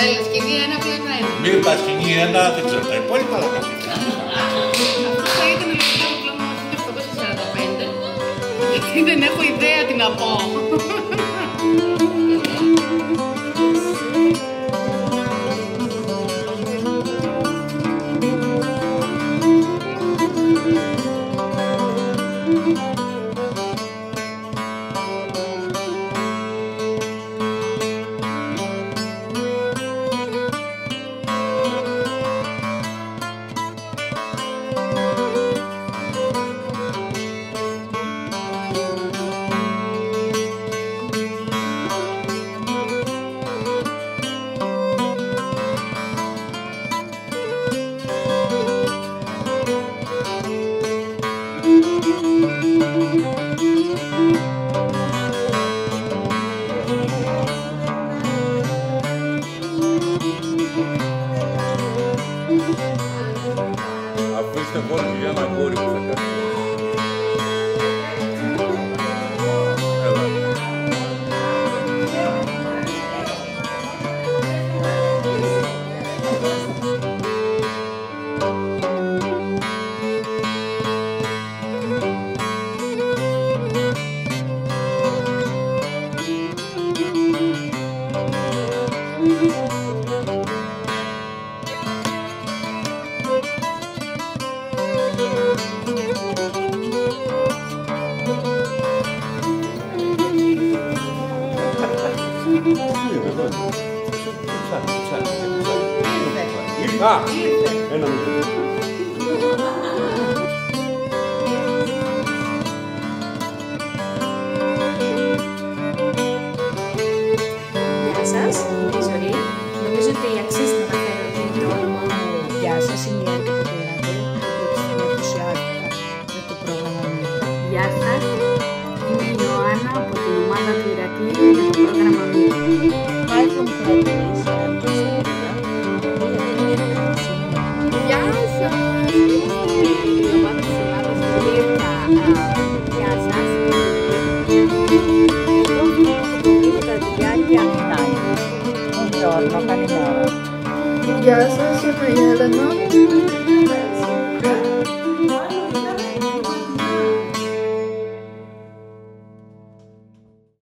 Έλα, σκηνή 1 πλην 1. Μην τα σκηνή 1, δεν ξέρω τα υπόλοιπα, αλλά καθίστε. Αυτό θα ήταν λογικό διπλώμα 1845, γιατί δεν έχω ιδέα τι να πω. Αφήστε μόνο για ένα κόρη που θα κάνει. Ένα μικρό. Γεια σας, είμαι η Ζωή. Νομίζω ότι αξίζει να αναφέρω ότι είναι το όνομα μου. Γεια σας, είμαι η Έρικα Παπαδάκη. Είμαι ενθουσιάστηκα με το πρόγραμμα μου. Γεια σας, είμαι η Ιωάννα από την ομάδα του Ηρακλείου για το πρόγραμμα μου. Πάλι μου χαρακτηρίζει Γεια σας, είμαι η ομάδα της Ελλάδας του Λίρκα. Γεια σας. Buongiorno, καλημέρα. Γεια σας, είμαι η Έλενα.